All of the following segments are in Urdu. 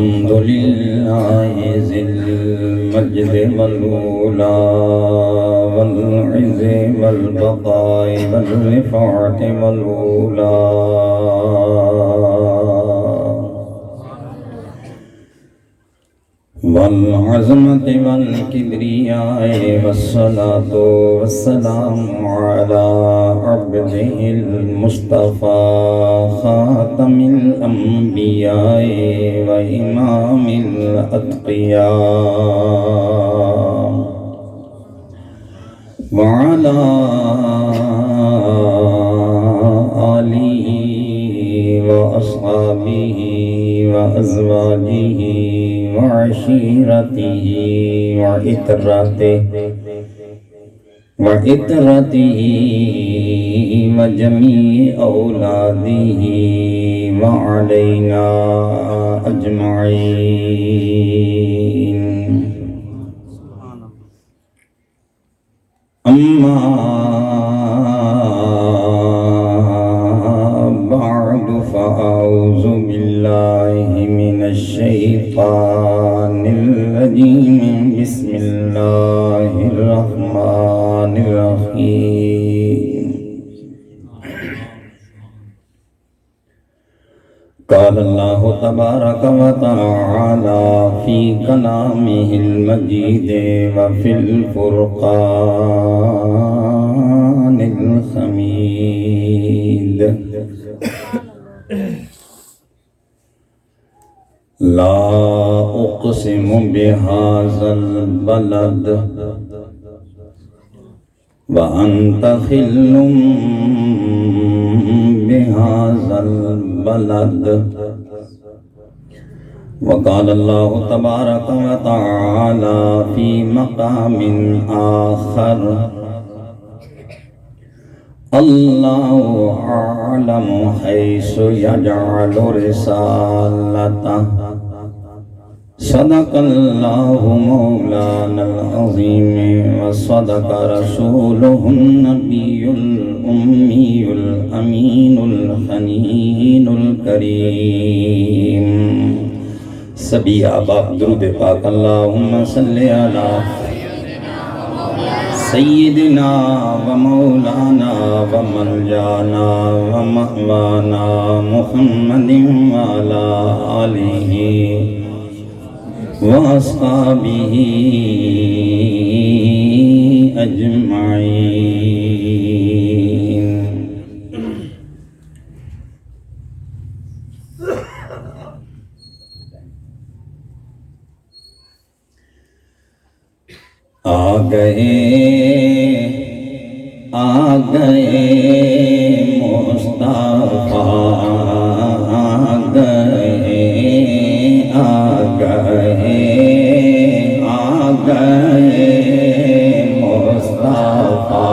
الحمد لله ذي المجد والعلا والعز والبقاء والرفعة والعلا والعظمة والكبرياء والصلاة والسلام على عبده المصطفى خاتم الأنبياء وإمام الأتقياء وعلى آله وأصحابه وأزواجه وعشيرته وإترته وجميع أولاده وعلينا أجمعين. أما بعد فأعوذ بالله من الشيطان الرجيم. بسم الله الرحمن الرحيم. قال الله تبارك وتعالى في كلامه المجيد وفي الفرقان الحميد: لا أقسم بهذا البلد وأنت حل بهذا البلد. وقال الله تبارك وتعالى في مقام آخر: اللہ اعلم حیث یجعل رسالتہ. صدق اللہ مولانا العظیم وصدق رسولہ النبی الأمی الأمین الحنین الکریم. سبھی آباب درود پاک. اللہم صلی علی سیدنا و مولانا و ملجانا و مأوانا محمد و علی آلہ و اصحابہ اجمعین. آ گئے مصطفیٰ، آ گئے مصطفیٰ،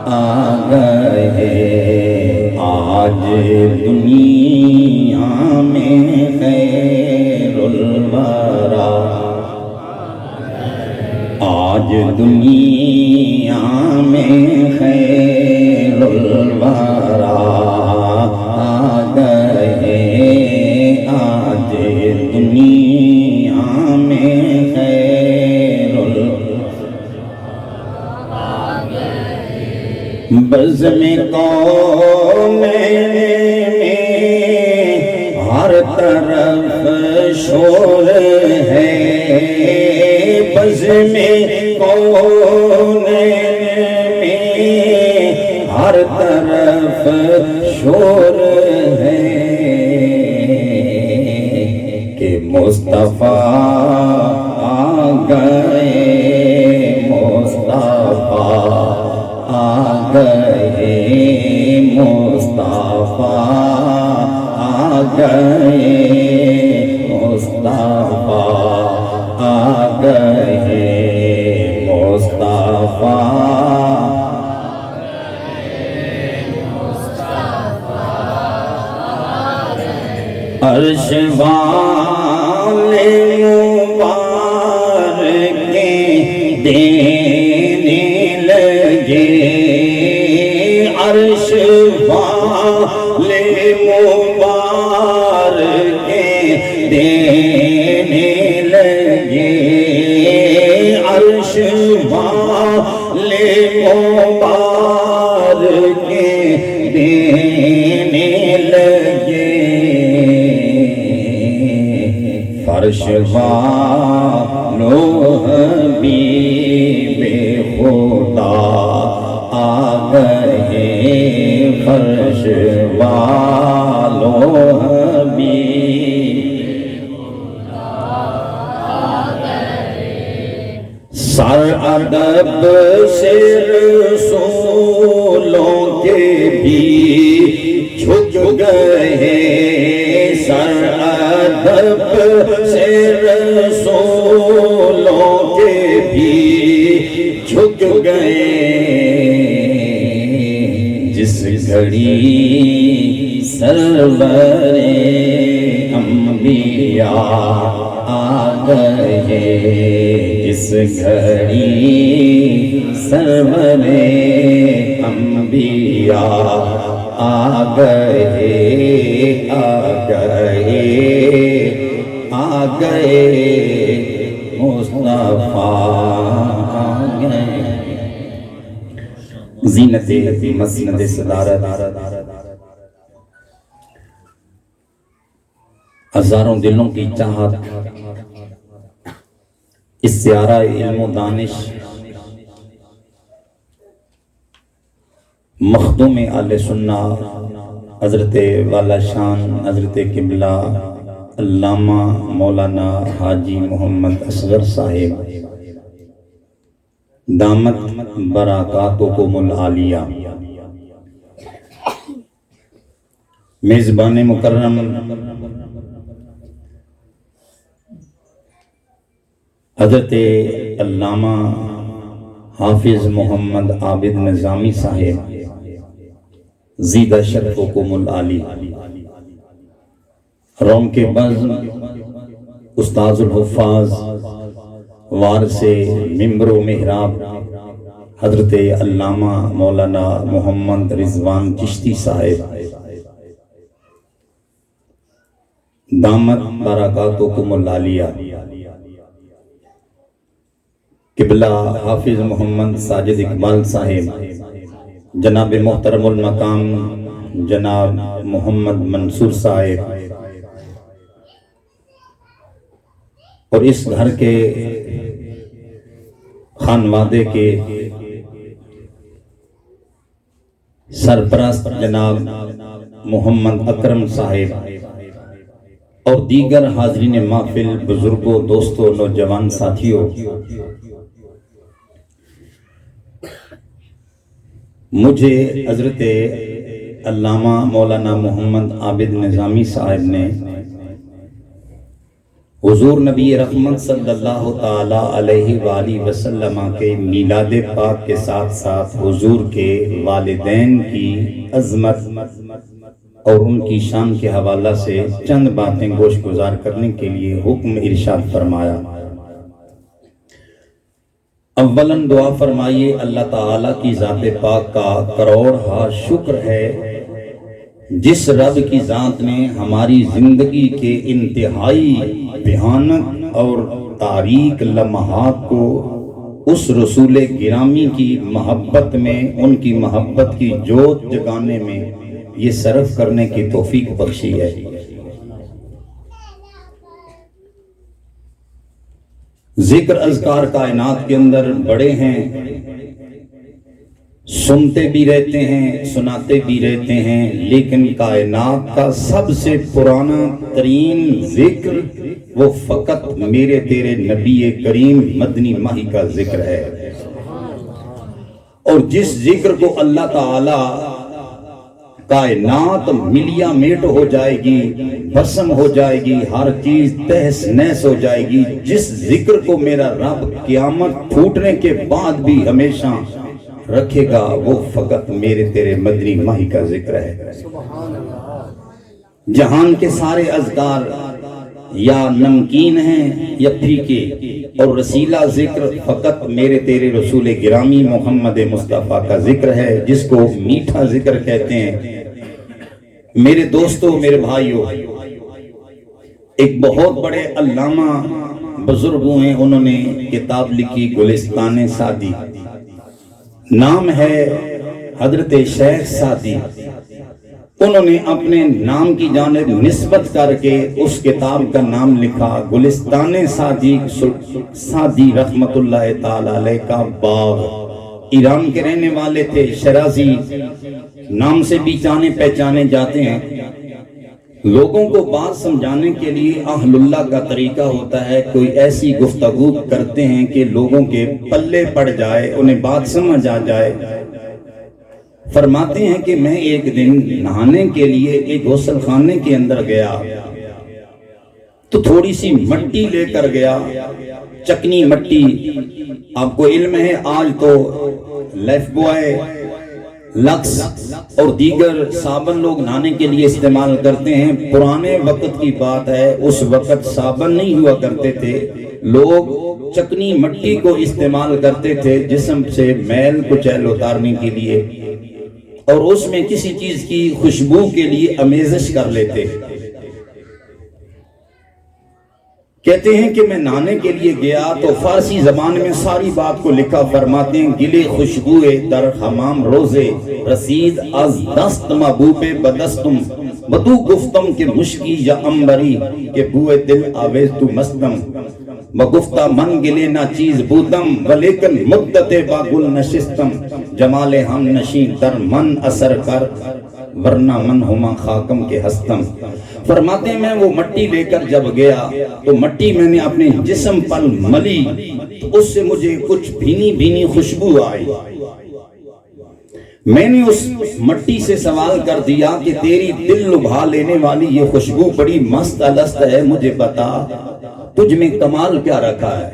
آ گئے. آج دنیا میں خیر الورا، آج دنیا میں خیر الورا آ گئے. آج دنیا میں خیر الورا آ گئے. بزم کونین میں ہر طرف شور ہے، بزم کونین میں ہر طرف شور ہے کہ مصطفیٰ آ گئے، مصطفیٰ آ گئے، مصطفیٰ آ گئے، مصطفیٰ آ گئے، مصطفیٰ. عرش والے مبارکیں دینے لگے، عرش والے مبارکیں دینے وار کے دینے لگے فرش والو حبیب خدا آ گئے فرش والو حبیب سر ادب سے رسولوں کے بھی جھک گئے سر ادب سے رسولوں کے بھی جھک گئے جس گھڑی سرور انبیاء آ گئے جس گھڑی سرور انبیاء آ گئے آ گئے آ گئے مصطفیٰ آ گئے زینت مسند صدارت ہزاروں دلوں کی چاہت استعارہ علم و دانش مخدوم اہل سنہ حضرت والا شان حضرت قبلہ علامہ مولانا حاجی محمد اصغر صاحب دامت برکاتکم العالیہ میزبان مکرم حضرت علامہ حافظ محمد عابد نظامی صاحب زیدہ شرفکم العالی روم کے بزم استاذ الحفاظ وارث منبر و محراب حضرت علامہ مولانا محمد رضوان چشتی صاحب دامت برکاتکم العالیہ قبلہ حافظ محمد ساجد اقبال صاحب جناب محترم المقام جناب محمد منصور صاحب اور اس گھر کے خانوادے کے سرپرست جناب محمد اکرم صاحب اور دیگر حاضرین محفل بزرگوں دوستوں نوجوان ساتھیوں مجھے حضرت علامہ مولانا محمد عابد نظامی صاحب نے حضور نبی رحمت صلی اللہ تعالی علیہ وآلہ وسلم کے میلاد پاک کے ساتھ ساتھ حضور کے والدین کی عظمت اور ان کی شان کے حوالہ سے چند باتیں گوش گزار کرنے کے لیے حکم ارشاد فرمایا۔ اولاً دعا فرمائیے اللہ تعالیٰ کی ذات پاک کا کروڑ ہا شکر ہے جس رب کی ذات نے ہماری زندگی کے انتہائی بھیانک اور تاریک لمحات کو اس رسول گرامی کی محبت میں ان کی محبت کی جوت جگانے میں یہ صرف کرنے کی توفیق بخشی ہے۔ ذکر اذکار کائنات کے اندر بڑے ہیں، سنتے بھی رہتے ہیں سناتے بھی رہتے ہیں، لیکن کائنات کا سب سے پرانا ترین ذکر وہ فقط میرے تیرے نبی کریم مدنی ماہی کا ذکر ہے۔ اور جس ذکر کو اللہ تعالی کائنات ملیا میٹ ہو جائے گی، بھسم ہو جائے گی، ہر چیز تہس نہس ہو جائے گی، جس ذکر کو میرا رب قیامت پھوٹنے کے بعد بھی ہمیشہ رکھے گا وہ فقط میرے تیرے مدنی ماہی کا ذکر ہے۔ جہان کے سارے اذکار یا نمکین ہیں یا پھیکے، اور رسیلہ ذکر فقط میرے تیرے رسول گرامی محمد مصطفیٰ کا ذکر ہے، جس کو میٹھا ذکر کہتے ہیں۔ میرے دوستوں، میرے بھائیوں، ایک بہت بڑے علامہ بزرگوں ہیں، انہوں نے کتاب لکھی گلستان سعدی، نام ہے حضرت شیخ سعدی، انہوں نے اپنے نام کی جانب نسبت کر کے اس کتاب کا نام لکھا گلستان سعدی رحمت اللہ تعالی علیہ کا باغ۔ ایران کے رہنے والے تھے، شرازی نام سے بھی جانے پہچانے جاتے ہیں۔ لوگوں کو بات سمجھانے کے لیے اہل اللہ کا طریقہ ہوتا ہے، کوئی ایسی گفتگو کرتے ہیں کہ لوگوں کے پلے پڑ جائے، انہیں بات سمجھ آ جائے۔ فرماتے ہیں کہ میں ایک دن نہانے کے لیے ایک غسل خانے کے اندر گیا تو تھوڑی سی مٹی لے کر گیا، چکنی مٹی۔ آپ کو علم ہے آج تو لائف بوائے، لکس اور دیگر صابن لوگ نہانے کے لیے استعمال کرتے ہیں۔ پرانے وقت کی بات ہے، اس وقت صابن نہیں ہوا کرتے تھے، لوگ چکنی مٹی کو استعمال کرتے تھے جسم سے میل کچیل اتارنے کے لیے، اور اس میں کسی چیز کی خوشبو کے لیے امیزش کر لیتے۔ کہتے ہیں کہ میں نہانے کے لیے گیا تو فارسی زبان میں ساری بات کو لکھا۔ فرماتے ہیں گلے خوشبوئے در حمام روزے رسید از دست محبوب بدستم بدو گفتم کہ مشکی یا امبری کہ بوئے دل آویز تو مستم بگفتہ من گلے نہ چیز بودم ولیکن مدت باگل نشستم جمال ہم نشین در من اثر کر ورنہ من ہما خاکم کے ہستم۔ فرماتے ہیں میں وہ مٹی لے کر جب گیا تو مٹی میں نے اپنے جسم پر ملی، اس سے مجھے کچھ بھینی بھینی خوشبو آئی۔ میں نے اس مٹی سے سوال کر دیا کہ تیری دل لبھا لینے والی یہ خوشبو بڑی مست الست ہے، مجھے بتا تجھ میں کمال کیا رکھا ہے،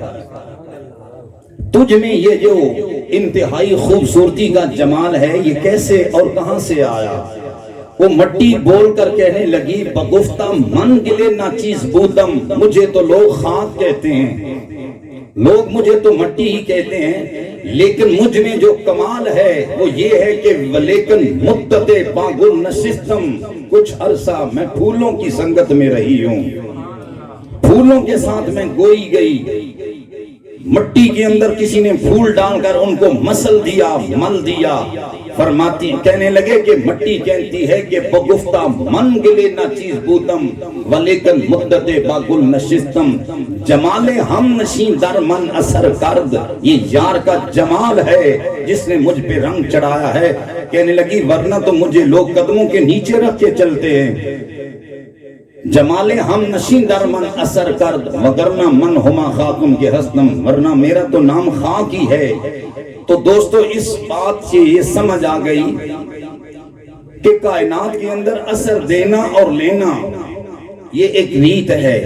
تجھ میں یہ جو انتہائی خوبصورتی کا جمال ہے یہ کیسے اور کہاں سے آیا؟ وہ مٹی بول کر کہنے لگی بگفتہ من گلے نہ چیز بودم، مجھے تو لوگ خاک کہتے ہیں، لوگ مجھے تو مٹی ہی کہتے ہیں، لیکن مجھ میں جو کمال ہے وہ یہ ہے کہ ولیکن مدت باگل نشستم، کچھ عرصہ میں پھولوں کی سنگت میں رہی ہوں، پھولوں کے ساتھ میں گوئی گئی، مٹی کے اندر کسی نے پھول ڈال کر ان کو مسل دیا، مل دیا۔ فرماتی کہنے لگے کہ مٹی کہتی ہے کہ بگفتہ من گلے نہ چیز بودم ولیکن مدت باگل نشستم جمال ہم نشین در من اثر کرد، یہ یار کا جمال ہے جس نے مجھ پہ رنگ چڑھایا ہے۔ کہنے لگی ورنہ تو مجھے لوگ قدموں کے نیچے رکھ کے چلتے ہیں، جمال ہم نشین در من اثر کرد وگرنہ من ہما خاکم کے ہستم، ورنہ میرا تو نام خاک ہی ہے۔ تو دوستو اس بات سے یہ سمجھ آ گئی کہ کائنات کے اندر اثر دینا اور لینا یہ ایک ریت ہے،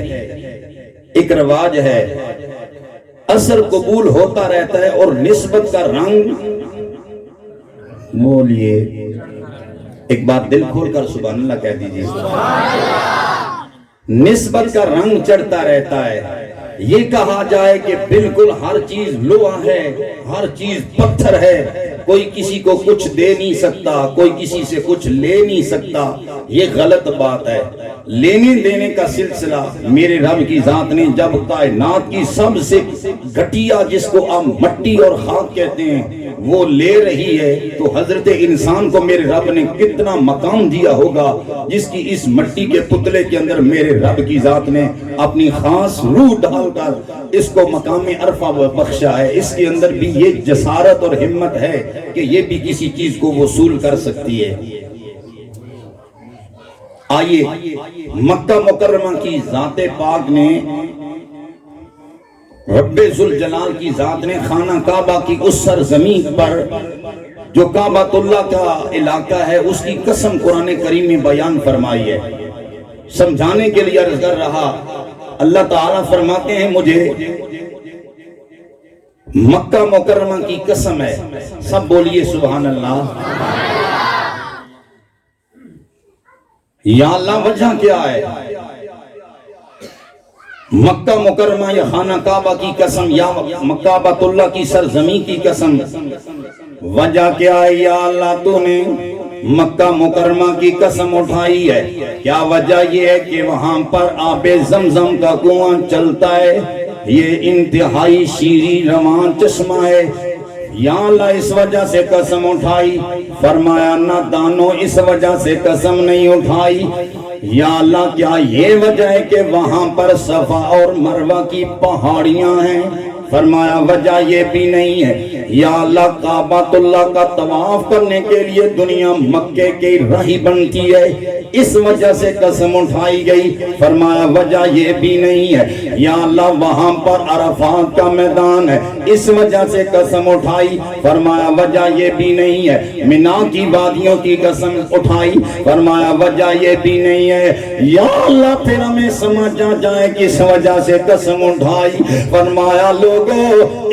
ایک رواج ہے، اثر قبول ہوتا رہتا ہے اور نسبت کا رنگ بولیے ایک بار دل کھول کر سبحان اللہ کہہ دیجیے، نسبت کا رنگ چڑھتا رہتا ہے۔ یہ کہا جائے کہ بالکل ہر چیز لوہا ہے، ہر چیز پتھر ہے، کوئی کسی کو کچھ دے نہیں سکتا، کوئی کسی سے کچھ لے نہیں سکتا، یہ غلط بات ہے۔ لینے دینے کا سلسلہ میرے رب کی ذات نے جب کائنات کی سب سے گھٹیا جس کو آپ مٹی اور خاک کہتے ہیں وہ لے رہی ہے تو حضرت انسان کو میرے رب نے کتنا مقام دیا ہوگا جس کی اس مٹی کے پتلے کے اندر میرے رب کی ذات نے اپنی خاص روح ڈال کر اس کو مقام عرفہ بخشا ہے۔ اس کے اندر بھی یہ جسارت اور ہمت ہے کہ یہ بھی کسی چیز کو وصول کر سکتی ہے۔ آئیے مکہ مکرمہ کی ذات پاک نے رب ذوالجلال کی ذات نے خانہ کعبہ کی اس سرزمین پر جو کعبۃ اللہ کا علاقہ ہے اس کی قسم قرآن کریم میں بیان فرمائی ہے۔ سمجھانے کے لیے عرض کر رہا، اللہ تعالیٰ فرماتے ہیں مجھے مکہ مکرمہ کی قسم ہے، سب بولیے سبحان اللہ۔ یا اللہ وجہ کیا ہے؟ مکہ مکرمہ یا خانہ کعبہ کی قسم یا کعبۃ اللہ کی سرزمین کی قسم، وجہ کیا ہے یا اللہ تو نے مکہ مکرمہ کی قسم اٹھائی ہے؟ کیا وجہ یہ ہے کہ وہاں پر آب زمزم کا کنواں چلتا ہے، یہ انتہائی شیریں رواں چشمہ ہے، یا اللہ اس وجہ سے قسم اٹھائی، فرمایا نہ دانو اس وجہ سے قسم نہیں اٹھائی، یا اللہ کیا یہ وجہ ہے کہ وہاں پر صفا اور مروہ کی پہاڑیاں ہیں؟ فرمایا وجہ یہ بھی نہیں ہے، یا اللہ کعبۃ اللہ کا طواف کرنے کے لیے دنیا مکے کی راہی بنتی ہے، اس وجہ سے قسم اٹھائی گئی۔ فرمایا وجہ یہ بھی نہیں ہے، یا اللہ وہاں پر عرفات کا میدان ہے، اس وجہ سے قسم اٹھائی۔ فرمایا وجہ یہ بھی نہیں ہے، مینا کی وادیوں کی قسم اٹھائی۔ فرمایا وجہ یہ بھی نہیں ہے، یا اللہ پھر ہمیں سمجھ آ جائے کس وجہ سے قسم اٹھائی۔ فرمایا لوگوں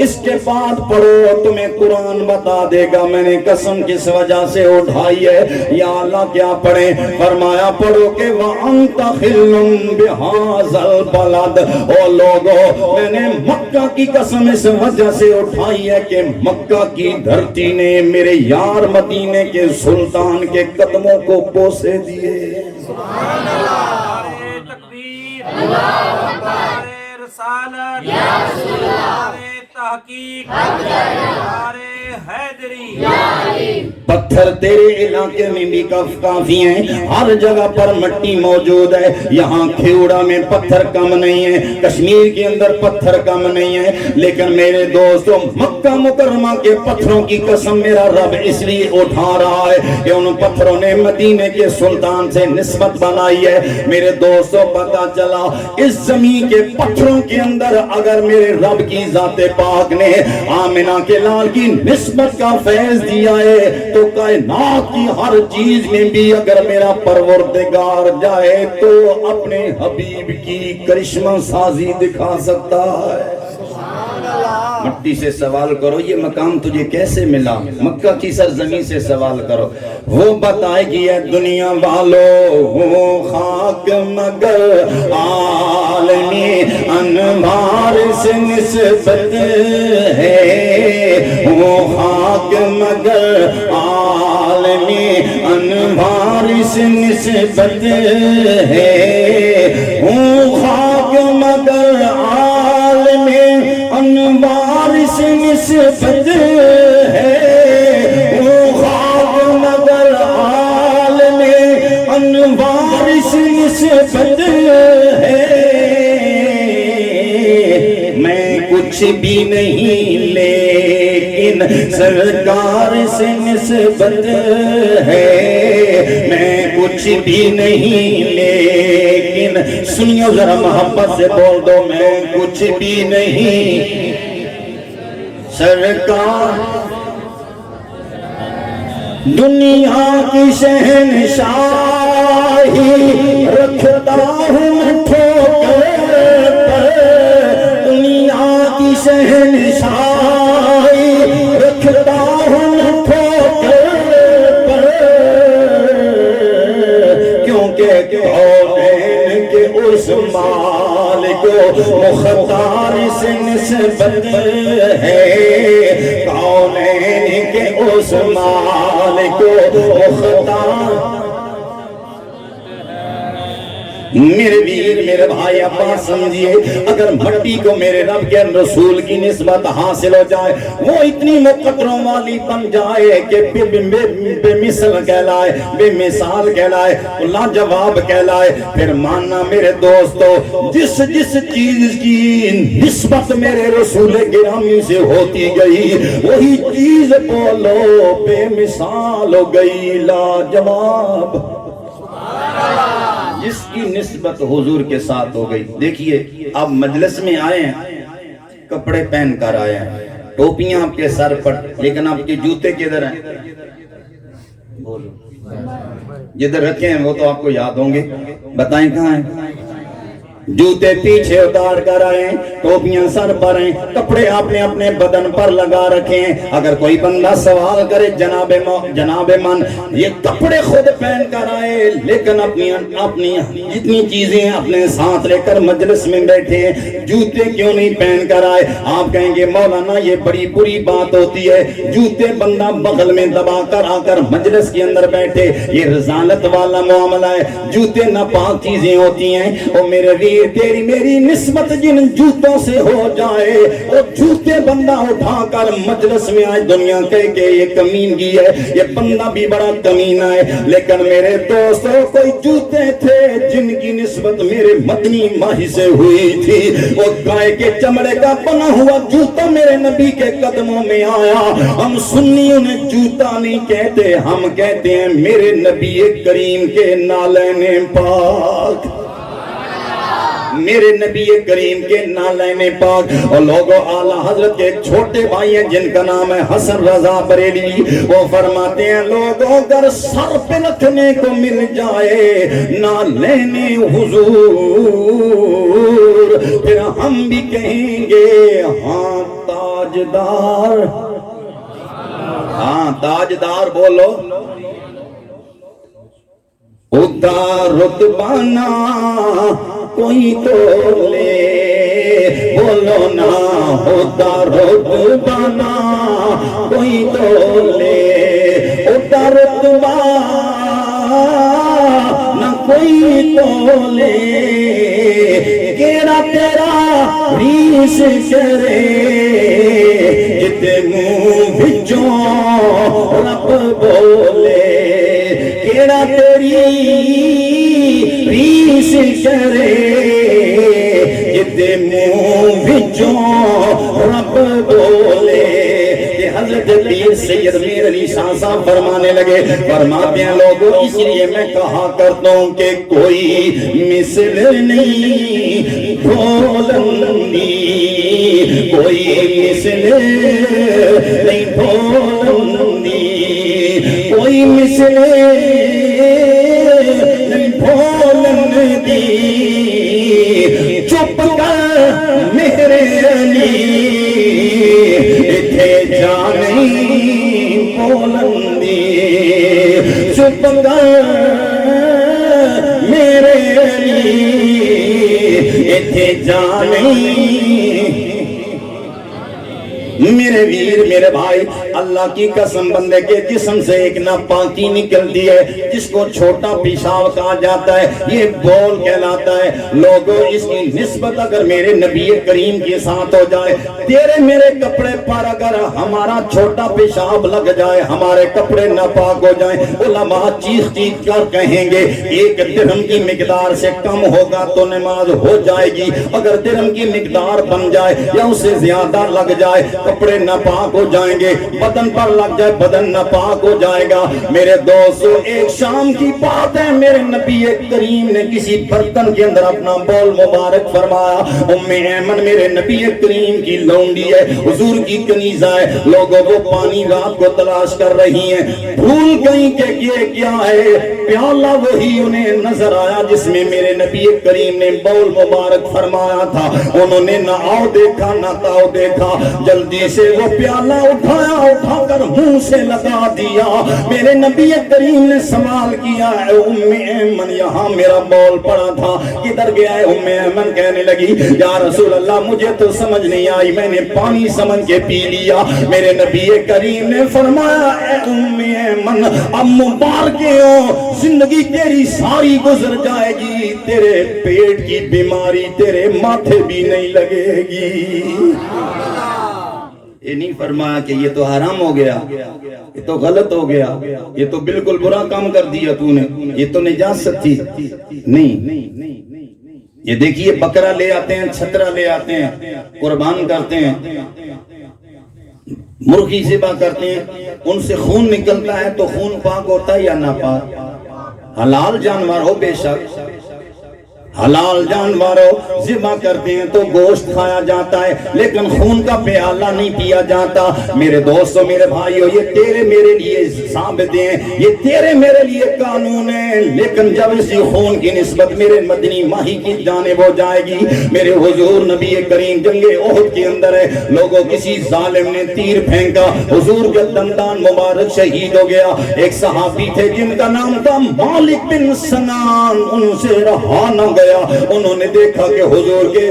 اس کے بعد پڑھو تمہیں قرآن بتا دے گا میں نے قسم کس وجہ سے اٹھائی ہے۔ یا اللہ کیا پڑھیں؟ فرمایا پڑھو کہ وَأَنْتَ خِلٌّ بِهَذَا الْبَلَدِ، او لوگوں میں نے مکہ کی قسم اس وجہ سے اٹھائی ہے کہ مکہ کی دھرتی نے میرے یار مدینے کے سلطان کے قدموں کو بوسے دیے۔ سبحان اللہ، تکبیر، اللہ اکبر، رسالت یا رسول اللہ، تحقیق حیدری۔ پتھر تیرے علاقے میں بھی کافی ہیں، ہر جگہ پر مٹی موجود ہے، یہاں کھیوڑا میں پتھر کم نہیں ہے، کشمیر کے اندر پتھر کم نہیں ہے، لیکن میرے دوستوں مکہ مکرمہ کے پتھروں کی قسم میرا رب اس لیے اٹھا رہا ہے کہ ان پتھروں نے مدینے کے سلطان سے نسبت بنائی ہے۔ میرے دوستوں پتہ چلا اس زمین کے پتھروں کے اندر اگر میرے رب کی ذات پاک نے آمنہ کے لال کی نسبت کا فیض دیا ہے تو کائنات کی ہر چیز میں بھی اگر میرا پروردگار جائے تو اپنے حبیب کی کرشمہ سازی دکھا سکتا ہے۔ مٹی سے سوال کرو یہ مقام تجھے کیسے ملا، مکہ کی سرزمین سے سوال کرو، وہ بتائے گی اے دنیا والو خاک مگر عالمی انوار سے نسبت ہے، وہ خاک مگر عالمی انوار سے نسبت ہے، وہ خاک مگر عالمی انوار سے نسبت ہے، وہ خاک مگر عالم انوار سے نسبت ہے، میں کچھ بھی نہیں لیکن سرکار سے نسبت ہے، میں کچھ بھی نہیں لیکن سنیو ذرا محبت سے بول دو میں کچھ بھی نہیں سرکار دنیا کی شہنشاہی رکھتا ہوں ٹھوکر پر، دنیا کی شہنشاہی رکھتا ہوں ٹھوکر پر، کیونکہ کونین کے اس مالک مختار سے نسبت ہے، کونین کے اس مالک مختار۔ میرے ویر میرے بھائی عباس سمجھئے اگر مٹی کو میرے رب کے رسول کی نسبت حاصل ہو جائے وہ اتنی مقدروں والی بن جائے کہ بے مثل کہلائے، بے مثال کہلائے، لاجواب کہلائے، پھر ماننا میرے دوستو جس چیز کی نسبت میرے رسول گرامی سے ہوتی گئی وہی چیز بولو بے مثال ہو گئی، لاجواب، جس کی نسبت حضور کے ساتھ ہو گئی۔ دیکھیے آپ مجلس میں آئے ہیں، کپڑے پہن کر آئے ہیں، ٹوپیاں آپ کے سر پر، لیکن آپ کے جوتے کدھر ہیں؟ جدھر رکھے ہیں وہ تو آپ کو یاد ہوں گے، بتائیں کہاں ہیں؟ جوتے پیچھے اتار کر آئے ہیں، ٹوپیاں سر پر ہیں، کپڑے آپ نے اپنے بدن پر لگا رکھے ہیں۔ اگر کوئی بندہ سوال کرے جناب من یہ کپڑے خود پہن کر آئے لیکن اپنی جتنی چیزیں اپنے ساتھ لے کر مجلس میں بیٹھے ہیں، جوتے کیوں نہیں پہن کر آئے؟ آپ کہیں گے مولانا یہ بڑی بری بات ہوتی ہے، جوتے بندہ بغل میں دبا کر آ کر مجلس کے اندر بیٹھے، یہ رضالت والا معاملہ ہے، جوتے ناپاک چیزیں ہوتی ہیں۔ اور میرے میر تیری میری نسبت جن جوتوں سے ہو جائے، وہ جوتے بندہ اٹھا کر مجلس میں آئے، دنیا کہے کہ یہ کمینگی ہے، یہ بندہ بھی بڑا کمینہ ہے، لیکن میرے دوستوں کوئی جوتے تھے جن کی نسبت میرے مدنی ماہی سے ہوئی تھی، وہ گائے کے چمڑے کا بنا ہوا جوتا میرے نبی کے قدموں میں آیا۔ ہم سنیوں نے جوتا نہیں کہتے، ہم کہتے ہیں میرے نبی کریم کے نالین پاک، میرے نبی کریم کے نالین پاک۔ اور لوگوں اعلیٰ حضرت کے ایک چھوٹے بھائی ہیں جن کا نام ہے حسن رضا بریلوی، وہ فرماتے ہیں لوگوں اگر سر پہ رکھنے کو مل جائے نالین حضور، پھر ہم بھی کہیں گے ہاں تاجدار، ہاں تاجدار بولو، اتار رتبانا کوئی تو لے، بولو نا اتار رتبانا کوئی تو لے، اتار رتبانا کوئی تو لے، کیڑا تیرا ریس کرے جتے منہ وچوں رب بولے، کیڑا تیری ریس کرے جتے منہ وچوں رب بولے۔ کہ حضرت پیر سید میر علی شاہ صاحب فرمانے لگے، فرماتے ہیں لوگوں اس لیے میں کہا کرتا ہوں کہ کوئی مثل نہیں بولندی، کوئی مثل نہیں بولندی، کوئی مثل نہیں بولندی، چپ کر میرے علی اتھے جا نہیں بولندی، چپ کر میرے علی اتھے جا نہیں۔ میرے ویر میرے بھائی، اللہ کی قسم بندے کے جسم سے ایک ناپاکی نکلتی ہے جس کو چھوٹا پیشاب کہا جاتا ہے، یہ بول کہلاتا ہے۔ لوگوں اس کی نسبت اگر میرے نبی کریم کے ساتھ ہو جائے، تیرے میرے کپڑے پر اگر ہمارا چھوٹا پیشاب لگ جائے، ہمارے کپڑے ناپاک ہو جائیں، علماء چیخ چیخ کر کہیں گے ایک درہم کی مقدار سے کم ہوگا تو نماز ہو جائے گی، اگر درہم کی مقدار بن جائے یا اس سے زیادہ لگ جائے کپڑے ناپاک ہو جائیں گے، بدن پر لگ جائے بدن ناپاک ہو جائے گا۔ میرے دوستو ایک شام کی بات ہے، میرے نبی کریم نے کسی برتن کے اندر اپنا بول مبارک فرمایا، ام ایمن میرے نبی کریم کی لونڈی ہے، حضور کی کنیزہ ہے، لوگوں وہ پانی رات کو تلاش کر رہی ہیں، بھول گئی کہ یہ کیا ہے، پیالہ وہی انہیں نظر آیا جس میں میرے نبی کریم نے بول مبارک فرمایا تھا، انہوں نے نہ آؤ دیکھا نہ تاؤ دیکھا، جلدی سے وہ پیالہ اٹھایا، اٹھا کر منہ سے لگا دیا، میرے نبی کریم نے سوال کیا اے ام ایمن یہاں میرا بول پڑا تھا کدھر گیا ہے؟ ام ایمن کہنے لگی یا رسول اللہ مجھے تو سمجھ نہیں آئی، میں نے پانی سمجھ کے پی لیا۔ میرے نبی کریم نے فرمایا اے ام ایمن اب مبارکیوں، زندگی تیری ساری گزر جائے گی، تیرے پیٹ کی بیماری تیرے ماتھے بھی نہیں لگے گی۔ یہ نہیں فرمایا کہ یہ تو حرام ہو گیا، یہ تو غلط ہو گیا، یہ تو بالکل برا کام کر دیا تو نے، یہ تو نجاست تھی، نہیں۔ یہ دیکھیے بکرا لے آتے ہیں، چھترا لے آتے ہیں، قربان کرتے ہیں، مرغی ذبح کرتے ہیں، ان سے خون نکلتا ہے تو خون پاک ہوتا ہے یا ناپاک؟ حلال جانور ہو بے شک، حلال جانوروں ذبح کرتے ہیں تو گوشت کھایا جاتا ہے، لیکن خون کا پیالہ نہیں پیا جاتا۔ میرے دوستوں میرے بھائیوں یہ تیرے میرے لیے ثابت ہیں، یہ تیرے میرے لیے قانون ہے، لیکن جب اسی خون کی نسبت میرے مدنی ماہی کی جانب ہو جائے گی، میرے حضور نبی کریم جنگ احد کے اندر ہے، لوگوں کسی ظالم نے تیر پھینکا، حضور کا دندان مبارک شہید ہو گیا۔ ایک صحابی تھے جن کا نام تھا مالک بن سنان، ان سے رہا نہ گیا، انہوں نے دیکھا کہ حضور کے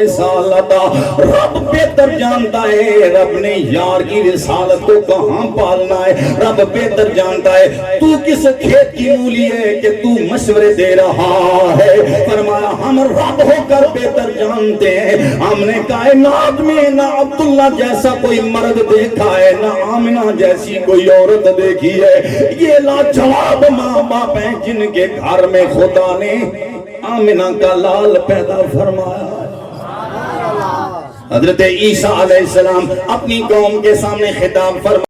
رسالتا، رب بہتر جانتا ہے رب نے یار کی رسالت کو کہاں پالنا ہے، رب بہتر جانتا ہے تو کس کھیت کی مولی ہے کہ تو مشورے دے رہا ہے۔ فرمایا ہم رب ہو کر بہتر جانتے ہیں، ہم نے کائنات میں نہ عبداللہ جیسا کوئی مرد دیکھا ہے نہ آمنہ جیسی کوئی عورت دیکھی ہے، یہ لاجواب ماں باپ ہیں جن کے گھر میں خدا نے آمنہ کا لال پیدا فرمایا۔ حضرت عیسیٰ علیہ السلام اپنی قوم کے سامنے خطاب فرمایا